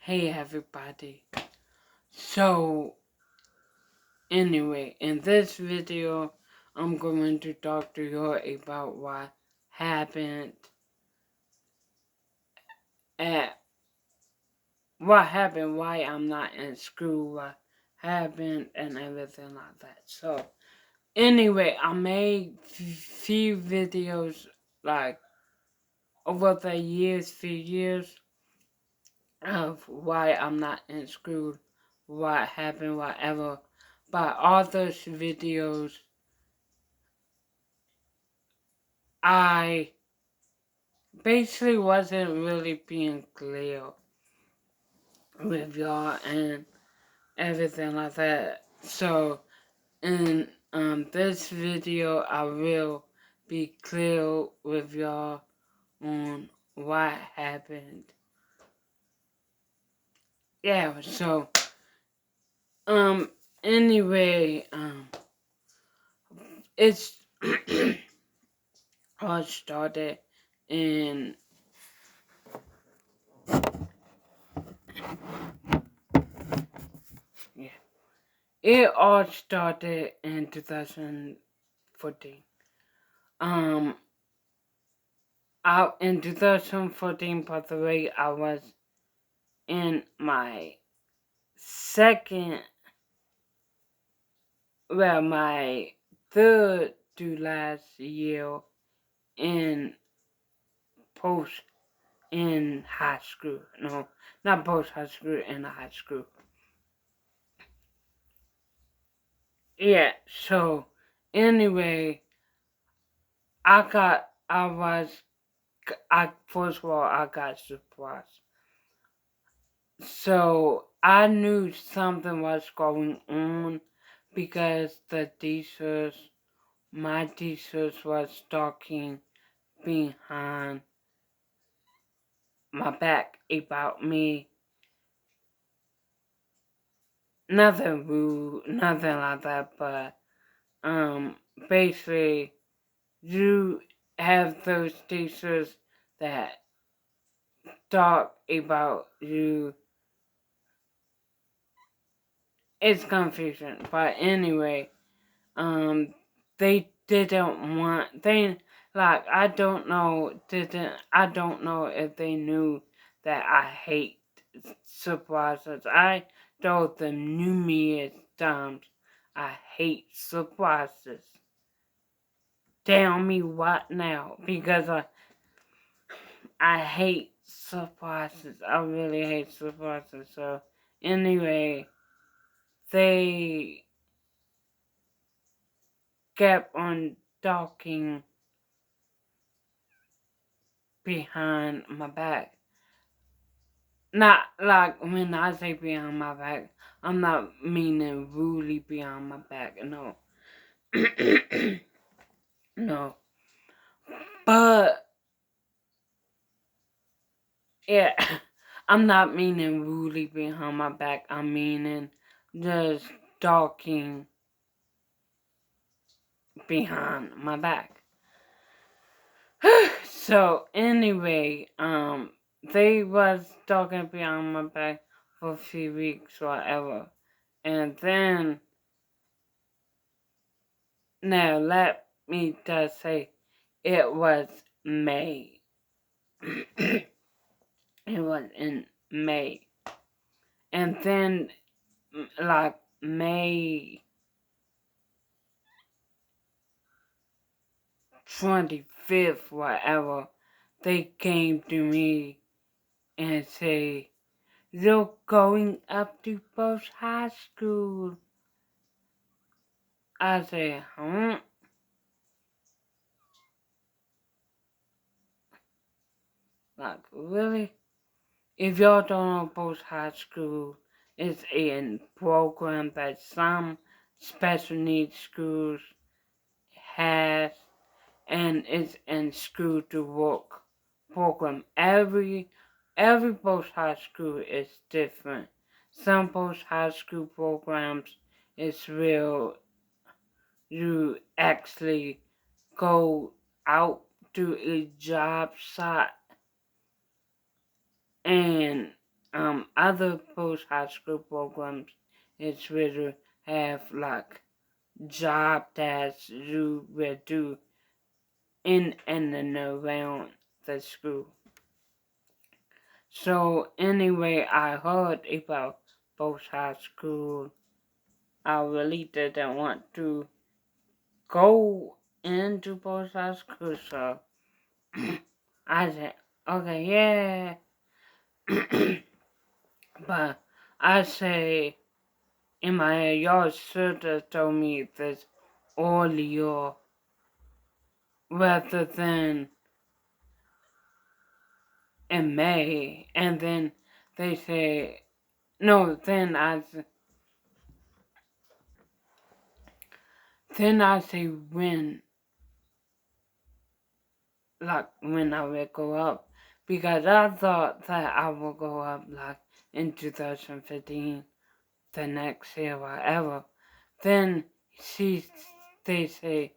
Hey everybody. So anyway, in this video, I'm going to talk to you about what happened why I'm not in school, what happened, and everything like that. So anyway, I made few videos like over the few years of why I'm not in school, what happened, whatever. But all those videos, I basically wasn't really being clear with y'all and everything like that. So in this video, I will be clear with y'all on what happened. Yeah, so anyway, it's all started in yeah. It all started in 2014. Out in 2014, by the way, I was in my my third to last year in post in high school. No, not post high school, in high school. Yeah, so anyway, first of all, I got surprised. So I knew something was going on because my teachers was talking behind my back about me. Nothing rude, nothing like that, but basically you have those teachers that talk about you. It's confusion, but anyway, they didn't want I don't know if they knew that I hate surprises. I told them numerous times I hate surprises. Tell me what now, because I hate surprises. I really hate surprises. So anyway, they kept on talking behind my back. Not like when I say behind my back, I'm not meaning really behind my back. No. No. But yeah, I'm not meaning really behind my back. I'm meaning just talking behind my back. So anyway, they was talking behind my back for a few weeks, whatever. And then, now let me just say, it was May. It was in May. And then, like, May 25th, whatever, they came to me and say, "You're going up to Post High School." I said, "Huh?" Like, really? If y'all don't know, Post High School is a program that some special needs schools has, and it's in school to work program. Every post high school is different. Some post high school programs is real. You actually go out to a job site and other post high school programs, it's really have like job that you will do in and around the school. So anyway, I heard about post high school. I really didn't want to go into post high school, so I said, okay, yeah. But I say, in my head, y'all should have told me this earlier rather than in May. And then they say, no, then I say when I will go up. Because I thought that I will go up like in 2015, the next year, whatever. Then they say,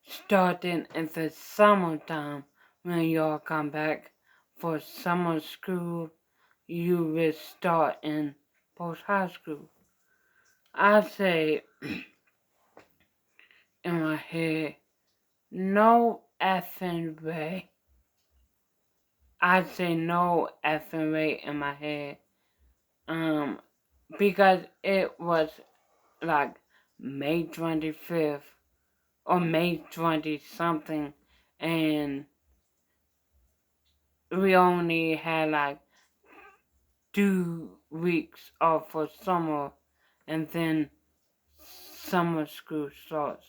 starting in the summertime, when y'all come back for summer school, you will start in post high school. I say in my head, no effing way. I say no effing way in my head. Because it was like May 25th or May 20 something, and we only had like 2 weeks off for summer, and then summer school starts.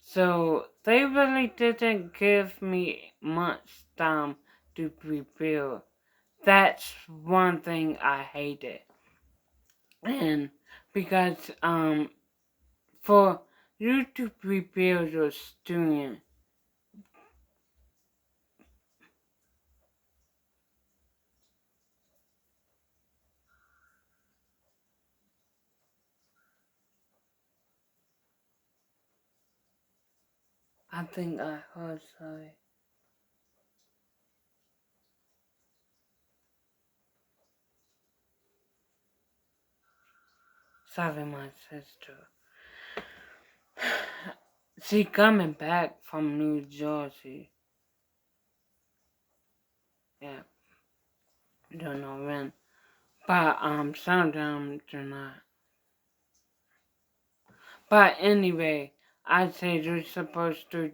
So they really didn't give me much time to prepare. That's one thing I hated. And because for you to prepare your student, I think I heard sorry my sister. She coming back from New Jersey. Yeah, don't know when. But some of them do not. But anyway, I say you're supposed to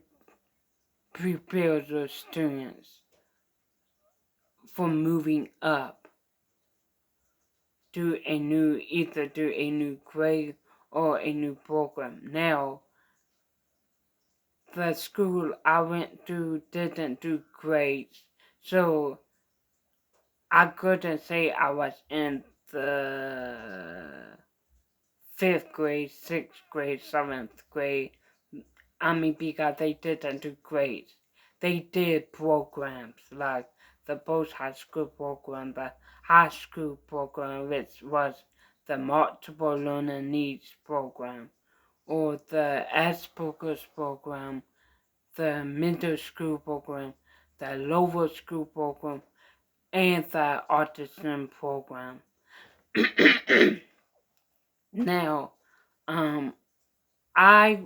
prepare the students for moving up to either to a new grade or a new program. Now, the school I went to didn't do grades, so I couldn't say I was in the 5th grade, 6th grade, 7th grade. I mean, because they didn't do grades. They did programs like the post high school program, the high school program, which was the multiple learner needs program, or the Asperger's program, the middle school program, the lower school program, and the autism program. Now, I,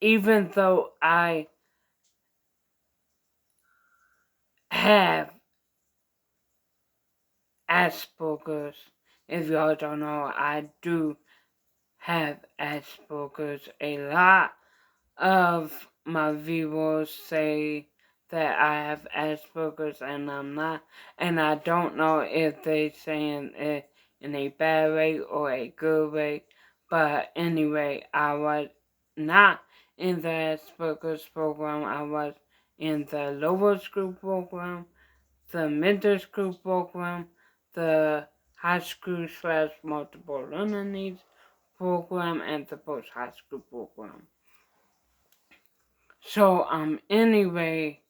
even though I have Asperger's, if y'all don't know, I do have Asperger's. A lot of my viewers say that I have Asperger's and I'm not, and I don't know if they saying it in a bad way or a good way, but anyway, I was not in the Asperger's program. I was in the lower school program, the middle school program, the high school / multiple learner needs program, and the post high school program. So anyway,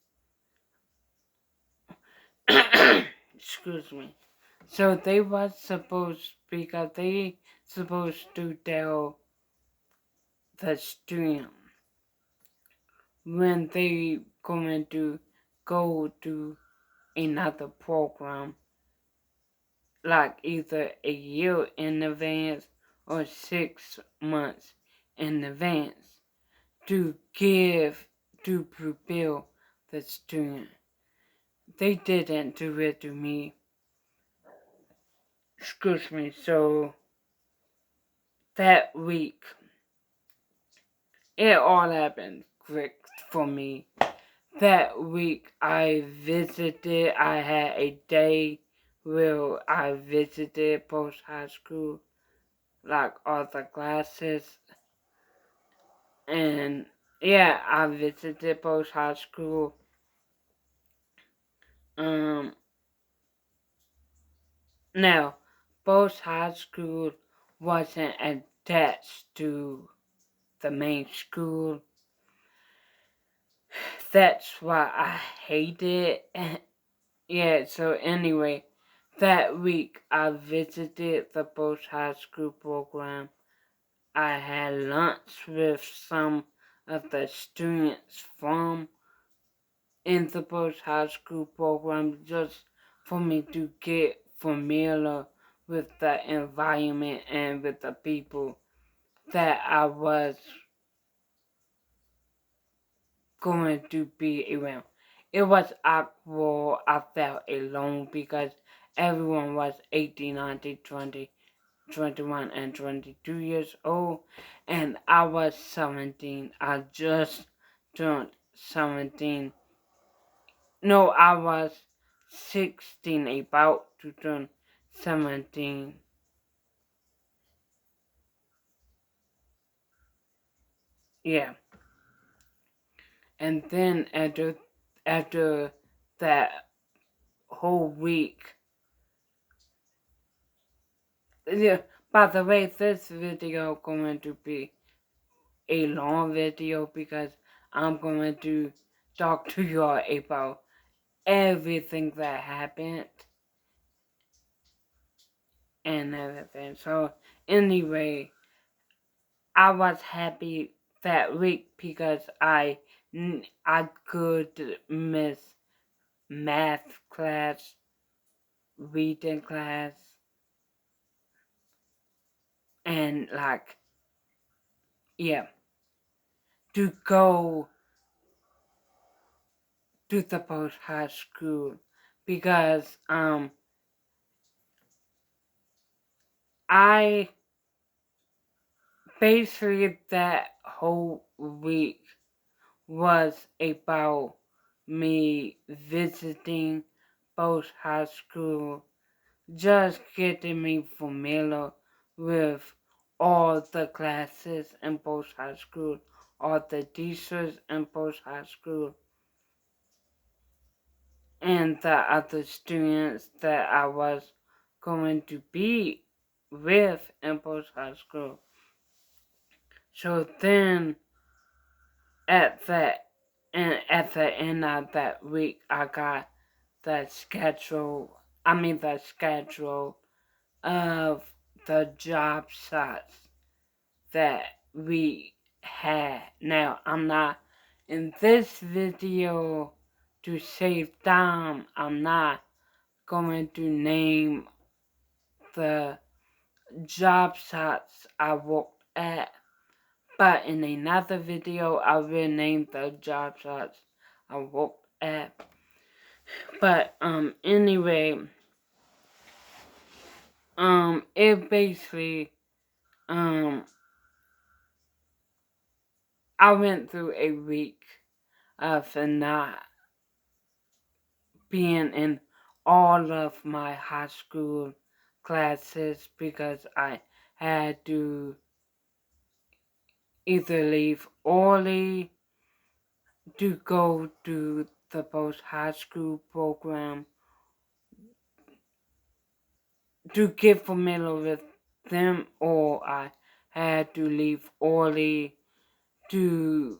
excuse me. So they was supposed, because they supposed to tell the student when they going to go to another program, like either a year in advance or 6 months in advance to prepare the student. They didn't do it to me. Excuse me. So that week, it all happened quick for me. That week I had a day where I visited post high school, like all the classes. And yeah, I visited post high school. Now, post high school wasn't attached to the main school. That's why I hate it. Yeah, so anyway, that week I visited the post high school program. I had lunch with some of the students from in the post high school program just for me to get familiar with the environment and with the people that I was going to be around. It was awkward. I felt alone because everyone was 18, 19, 20, 21, and 22 years old, and I was 17. I just turned 17. No, I was 16, about to turn 17. Yeah. And then after that whole week, yeah, by the way, this video going to be a long video because I'm going to talk to y'all about everything that happened and everything. So anyway, I was happy that week because I could miss math class, reading class, and like, yeah, to go to the post high school because I basically that whole week was about me visiting post high school, just getting me familiar with all the classes in post high school, all the teachers in post high school, and the other students that I was going to be with in post high school. So then at the at the end of that week, I got the schedule. The schedule of the job sites that we had. Now, I'm not in this video to save time. I'm not going to name the job sites I worked at, but in another video I will name the job sites I worked at. But anyway, it basically I went through a week of not being in all of my high school classes because I had to either leave early to go to the post high school program to get familiar with them, or I had to leave early to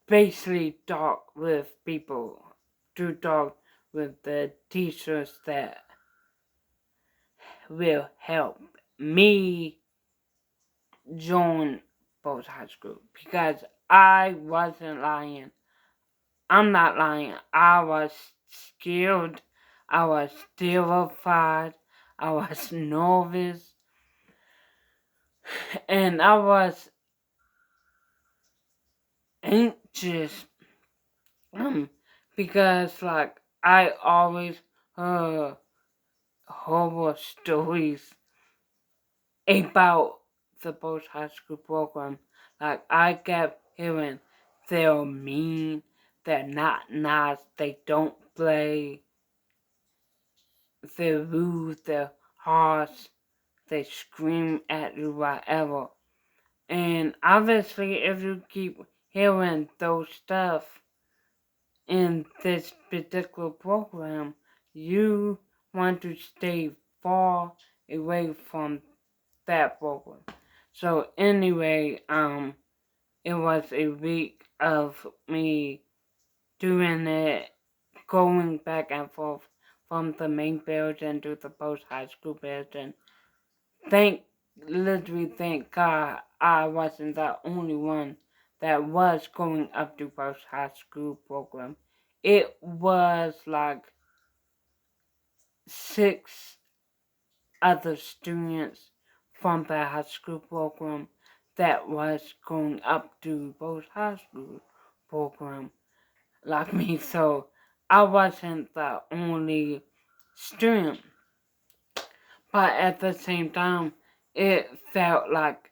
basically talk with people, to talk with the teachers that will help me join post high school because I wasn't lying. I'm not lying. I was scared. I was terrified. I was nervous. And I was anxious. Um, because like I always heard horror stories about the post high school program. Like I kept hearing they're mean, they're not nice, they don't play, they're rude, they're harsh, they scream at you, whatever. And obviously, if you keep hearing those stuff in this particular program, you want to stay far away from that program. So anyway, it was a week of me doing it, going back and forth from the main building to the post high school building. Thank, literally thank God I wasn't the only one that was going up to post high school program. It was like 6 other students from the high school program that was going up to both high school program like me, so I wasn't the only student. But at the same time, it felt like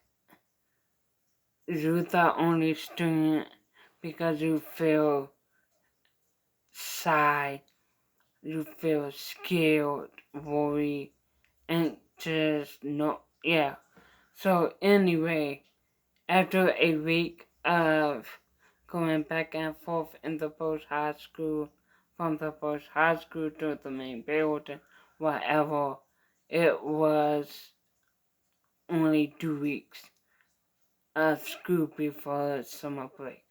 you're the only student because you feel shy, you feel scared, worried, anxious, no, yeah. So anyway, after a week of going back and forth in the post high school, from the post high school to the main building, whatever, it was only 2 weeks of school before summer break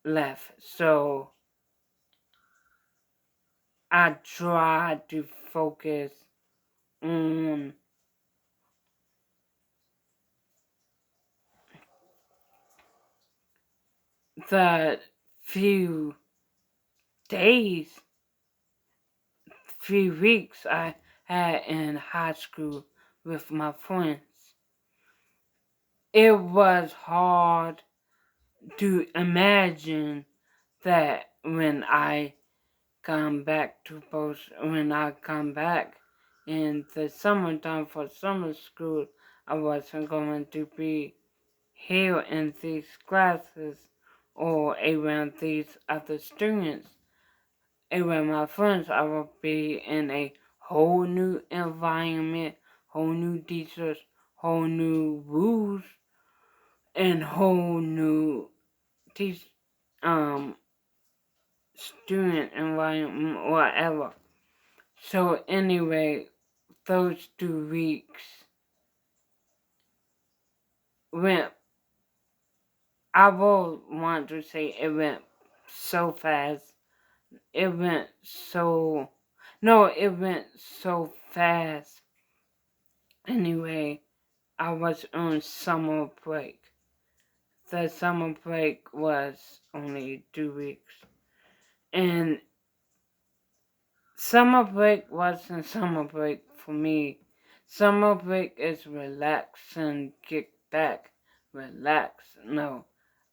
left. So I tried to focus on the few days, few weeks I had in high school with my friends. It was hard to imagine that when I come back in the summertime for summer school, I wasn't going to be here in these classes or around these other students. Around my friends, I will be in a whole new environment, whole new teachers, whole new rules, and whole new teach um student environment, whatever. So anyway, those 2 weeks went, I will want to say it went so fast. It went so, no, it went so fast. Anyway, I was on summer break. The summer break was only 2 weeks. And summer break wasn't summer break for me. Summer break is relax and kick back, relax. No,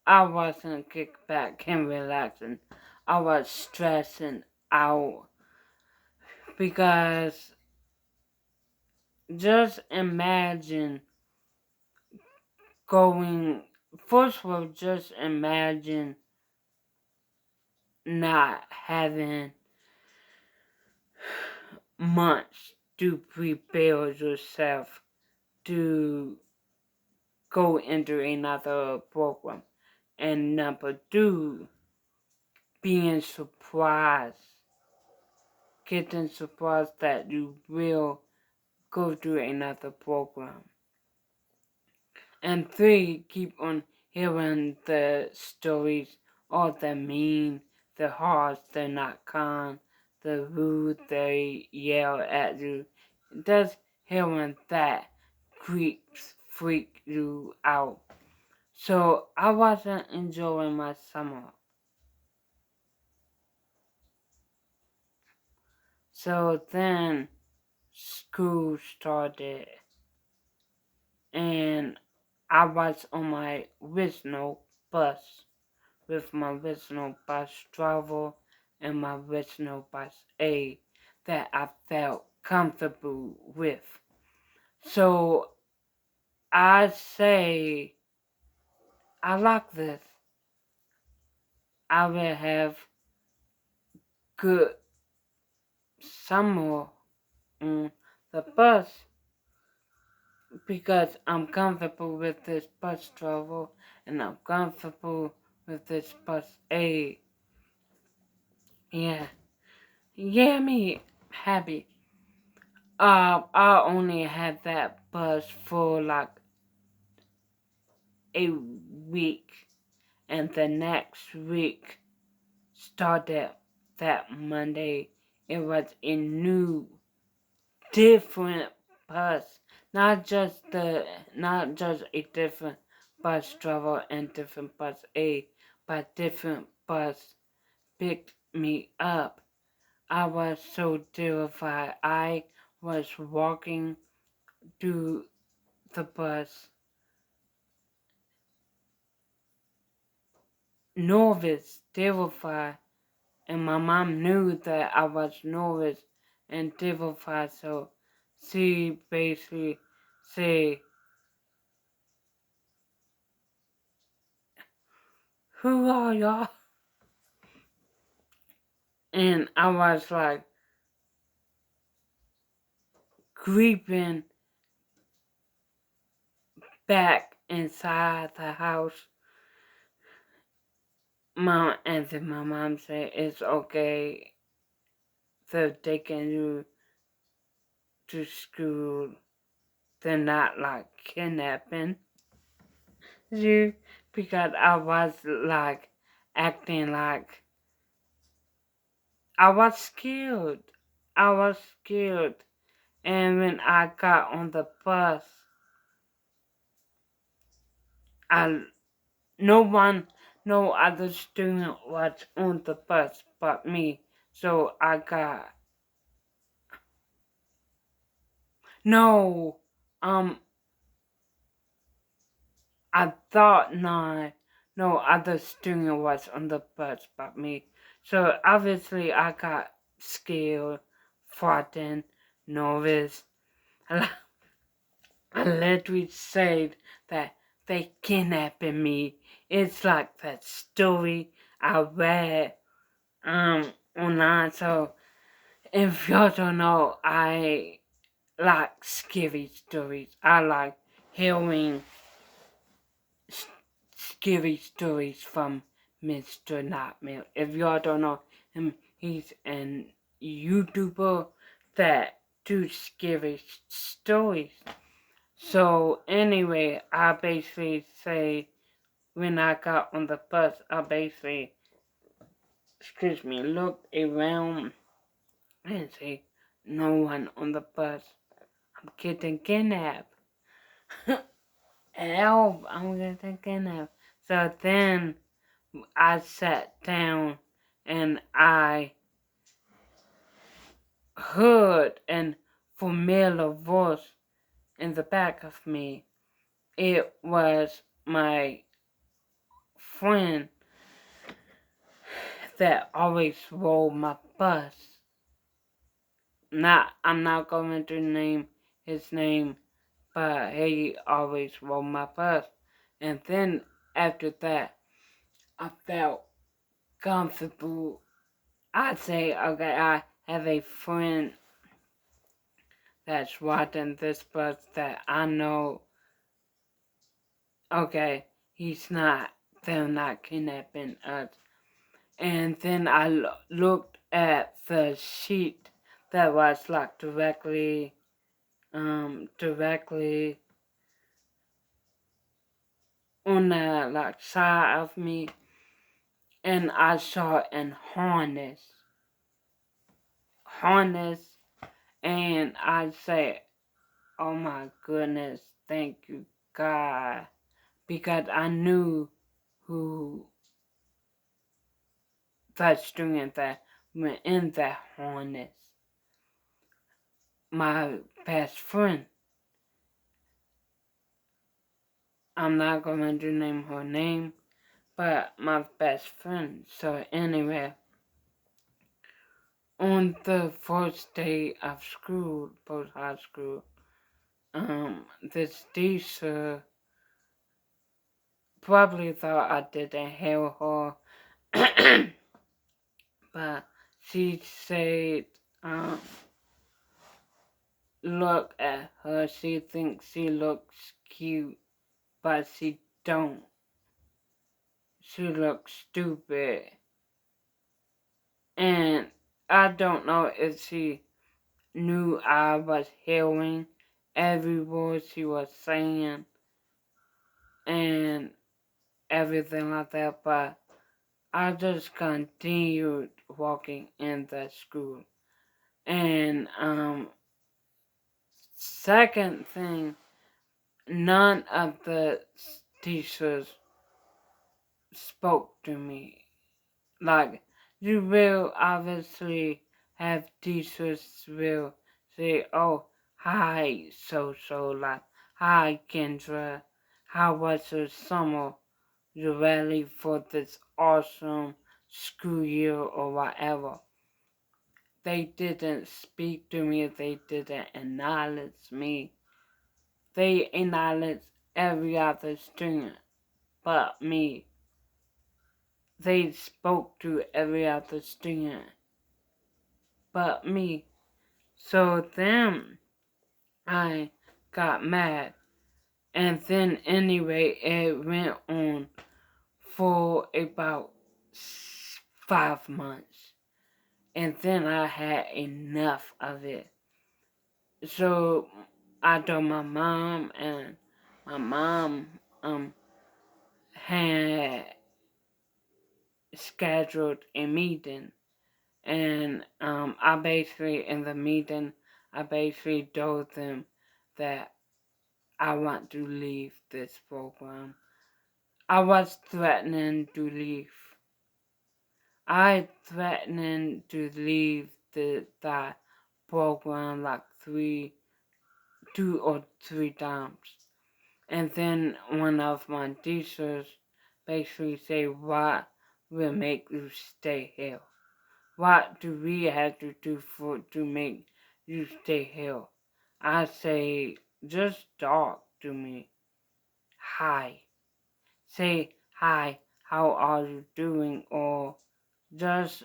I wasn't kick back and relaxing. I was stressing out because just imagine going. First of all, just imagine not having months to prepare yourself to go into another program. And number two, being surprised, getting surprised that you will go to another program. And three, keep on hearing the stories, all the mean, the harsh, they're not kind, the rude, they yell at you. Just hearing that freak you out. So I wasn't enjoying my summer. So then school started, and I was on my original bus with my original bus driver and my original bus aide that I felt comfortable with. So I say I like this. I will have good summer on the bus because I'm comfortable with this bus driver and I'm comfortable with this bus aide. Yeah. Yeah, me happy. I only had that bus for like a week, and the next week started that Monday. It was a new, different bus, not just a different bus driver and different bus aide, but different bus picked me up. I was so terrified. I was walking to the bus, nervous, terrified, and my mom knew that I was nervous and terrified, so she basically said, "Who are y'all?" And I was like creeping back inside the house. And then my mom said, "It's okay. They're taking you to school. They're not like kidnapping you," because I was like acting like I was scared. I was scared. And when I got on the bus, I no other student was on the bus but me. So no, um, I thought no other student was on the bus but me. So obviously I got scared, frightened, nervous. I literally said that they kidnapping me. It's like that story I read online. So if y'all don't know, I like scary stories. I like hearing scary stories from Mr. Nightmare. If y'all don't know him, he's an YouTuber that do scary stories. So anyway, I basically say when I got on the bus, I basically, looked around and say, no one on the bus. I'm getting kidnapped. Help, I'm getting kidnapped. So then I sat down and I heard an familiar voice in the back of me. It was my friend that always rode my bus. I'm not going to name his name, but he always rode my bus. And then after that, I felt comfortable. I'd say, okay, I have a friend that's riding this bus that I know, okay, they're not kidnapping us. And then I looked at the sheet that was like directly on the like side of me, and I saw an harness, and I said, "Oh my goodness, thank you, God," because I knew who that student that went in that harness. my best friend. I'm not going to name her name, but my best friend. So anyway, on the first day of school, post high school, this teacher probably thought I didn't hear her, but she said, look at her, she thinks she looks cute, but she don't. She looks stupid. And I don't know if she knew I was hearing every word she was saying and everything like that, but I just continued walking in the school. And second thing, none of the teachers spoke to me. Like, you will obviously have teachers will say, oh, hi, so, like, hi, Kendra, how was your summer? You ready for this awesome school year or whatever? They didn't speak to me, they didn't acknowledge me. They acknowledged every other student but me. They spoke to every other student but me. So then I got mad. And then anyway, it went on for about 5 months. And then I had enough of it. So I told my mom, and my mom had scheduled a meeting. And I basically, in the meeting, I basically told them that I want to leave this program. I was threatening to leave. I threatening to leave that program like 2 or 3 times. And then one of my teachers basically say, what will make you stay here? What do we have to do to make you stay here? I say, just talk to me. Hi. Say, hi, how are you doing? Or just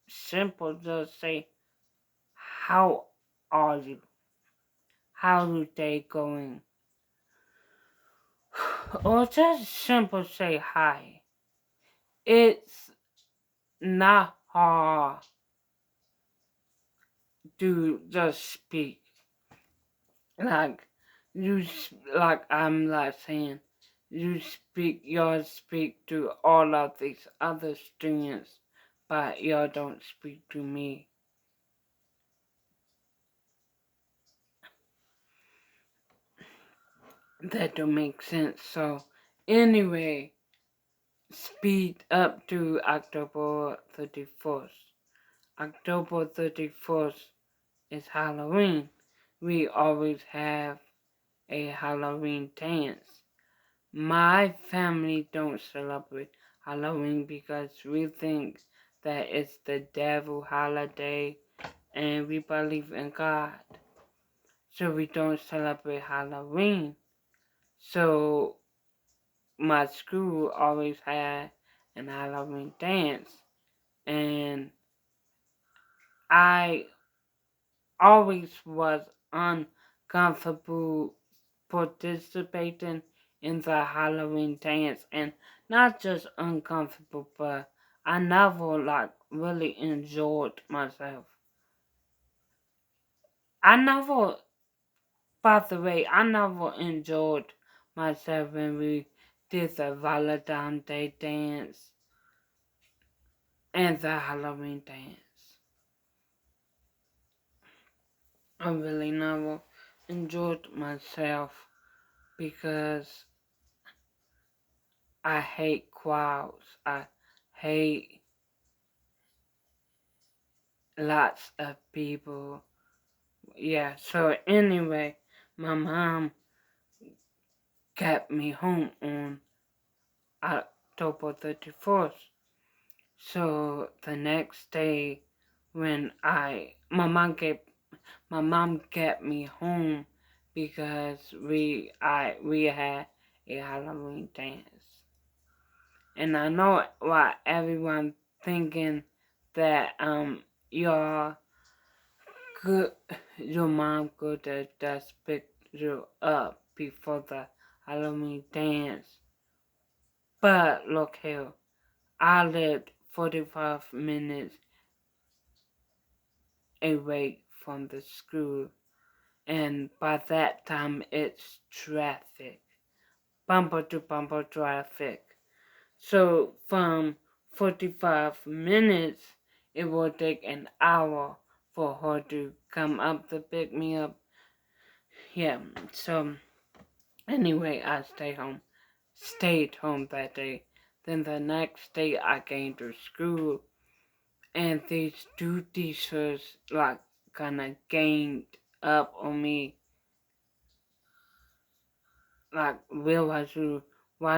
simple, just say, how are you? How's your day going? Or just simple say hi. It's not hard to just speak. Like like I'm like saying, you speak to all of these other students, but you don't speak to me. That don't make sense. So anyway, speed up to October 31st. October 31st is Halloween. We always have a Halloween dance. My family don't celebrate Halloween because we think that it's the devil holiday and we believe in God. So we don't celebrate Halloween. So my school always had an Halloween dance, and I always was uncomfortable participating in the Halloween dance, and not just uncomfortable, but I never like really enjoyed myself. I never, by the way, I never enjoyed myself when we did the Valentine's Day dance and the Halloween dance. I really never enjoyed myself because I hate crowds. I hate lots of people Yeah, so anyway, my mom got me home on October 31st. So the next day when my mom got me home because we had a Halloween dance. And I know why everyone thinking that your good your mom could have just picked you up before the Halloween dance. But look here, I lived 45 minutes away from the school, and by that time it's traffic, bumper to bumper traffic. So from 45 minutes, it will take an hour for her to come up to pick me up. Yeah, so anyway, I stayed home that day. Then the next day I came to school, and these two teachers like kinda ganged up on me, like why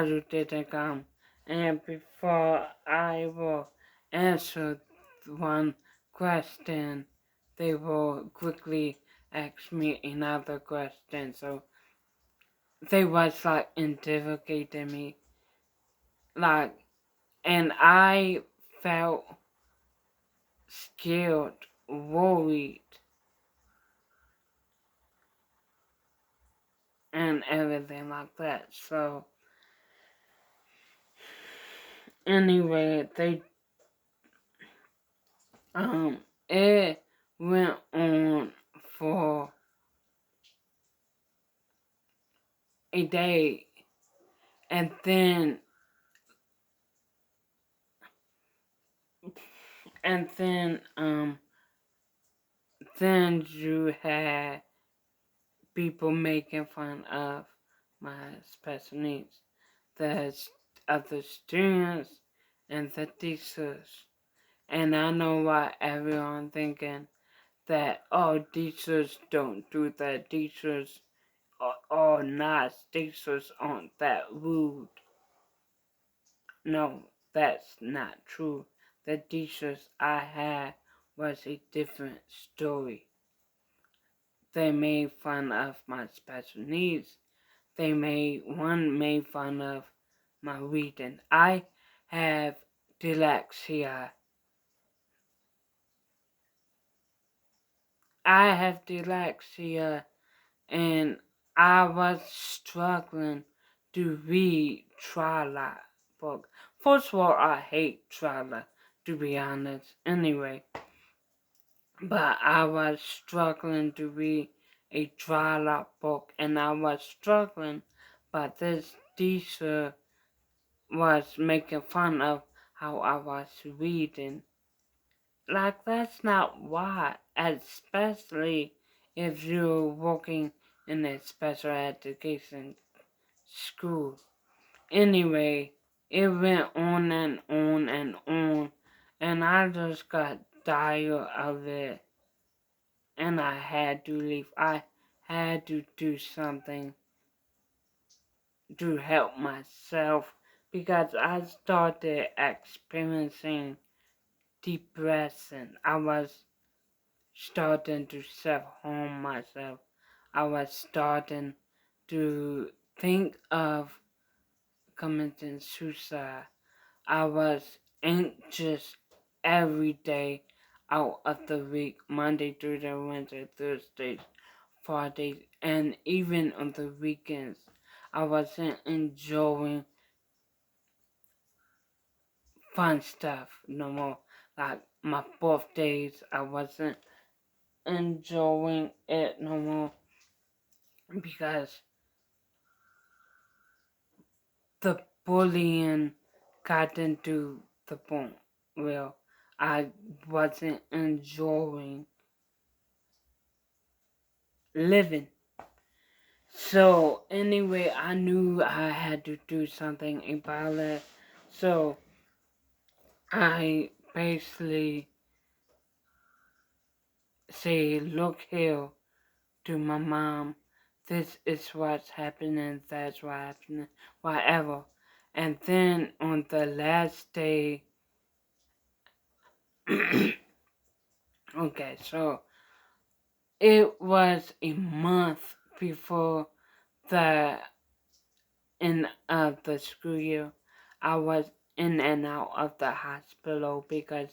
you didn't come? And before I will answer one question, they will quickly ask me another question. So they was like interrogating me, like, and I felt scared, worried, and everything like that. So anyway, they it went on for a day, and then then you had people making fun of my special needs, the other students and the teachers. And I know why everyone thinking that, oh, teachers don't do that, teachers are nice, teachers aren't that rude. No, that's not true. The teachers I had was a different story. They made fun of my special needs. One made fun of my reading. I have dyslexia. I have dyslexia, and I was struggling to read Twilight book. First of all, I hate Twilight, to be honest. Anyway, but I was struggling to read a Twilight book, and I was struggling, but this teacher was making fun of how I was reading. Like, that's not why, especially if you're working in a special education school. Anyway, it went on and on and on, and I just got tired of it, and I had to leave. I had to do something to help myself because I started experiencing depression. I was starting to self-harm myself. I was starting to think of committing suicide. I was anxious every day out of the week, Monday, Tuesday, Wednesday, Thursdays, Fridays, and even on the weekends. I wasn't enjoying fun stuff no more. Like my birthdays, I wasn't enjoying it no more because the bullying got into the point where I wasn't enjoying living. So anyway, I knew I had to do something about it. So I basically say, look here, to my mom, this is what's happening, that's what's happening, whatever. And then on the last day, okay, so it was a month before the end of the school year. I was in and out of the hospital because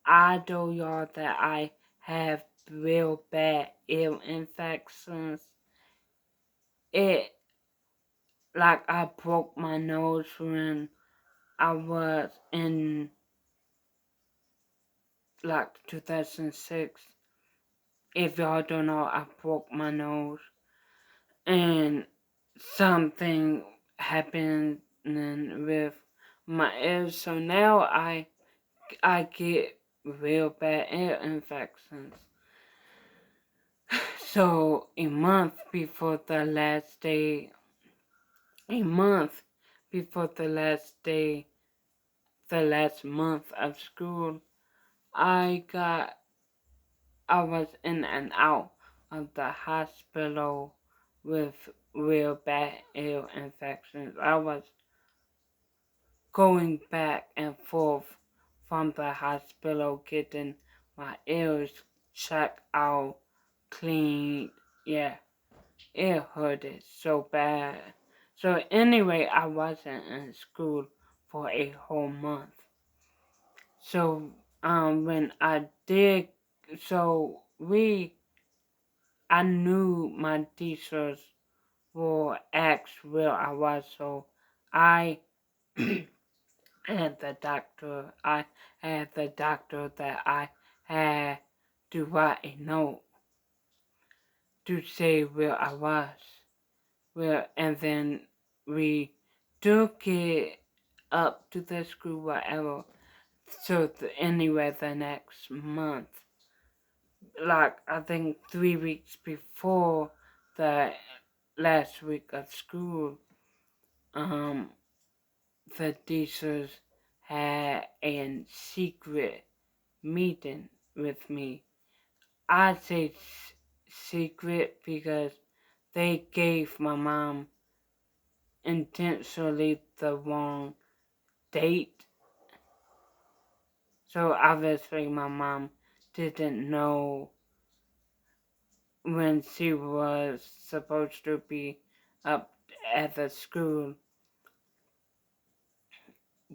I told y'all that I have real bad ear infections. It, like, I broke my nose when I was in, like, 2006. If y'all don't know, I broke my nose. And something happened with my ears. So now I get real bad ear infections. So a month before the last day, the last month of school, I was in and out of the hospital with real bad ear infections. I was going back and forth from the hospital getting my ears checked out, cleaned. Yeah, it hurted so bad. So anyway, I wasn't in school for a whole month. So when I did, I knew my teachers will ask where I was, so I had the doctor that I had to write a note to say where I was. And then we took it up to the school, whatever. So anyway, the next month, like I think 3 weeks before the last week of school, the teachers had a secret meeting with me. I say secret because they gave my mom intentionally the wrong date. So obviously my mom didn't know when she was supposed to be up at the school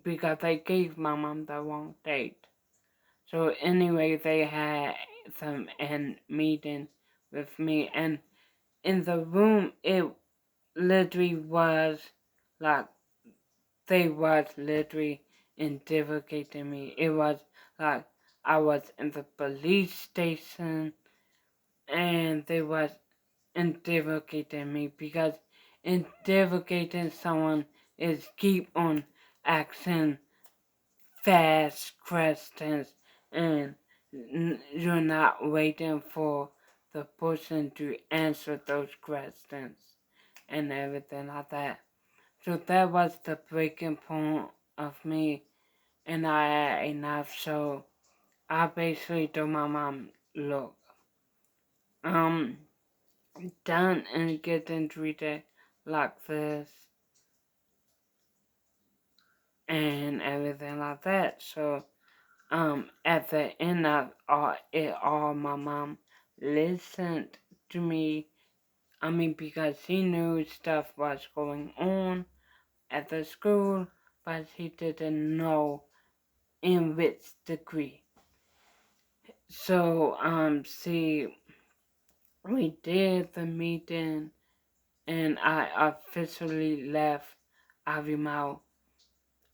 because they gave my mom the wrong date. So anyway, they had some meeting with me, and in the room, it literally was like they was literally interrogating me. It was like I was in the police station, and they was interrogating me because interrogating someone is keep on asking fast questions and you're not waiting for the person to answer those questions and everything like that. So that was the breaking point of me, and I had enough. So I basically told my mom, look, I'm done and getting treated like this and everything like that. So at the end of it all, my mom listened to me. I mean, because she knew stuff was going on at the school, but she didn't know in which degree. So, we did the meeting, and I officially left Avimau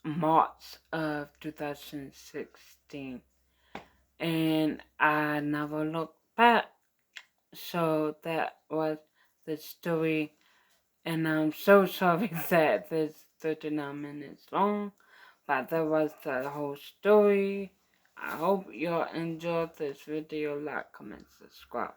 March of 2016. And I never looked back. So that was the story, and I'm so sorry that this 39 minutes long, but that was the whole story. I hope y'all enjoyed this video. Like, comment, subscribe.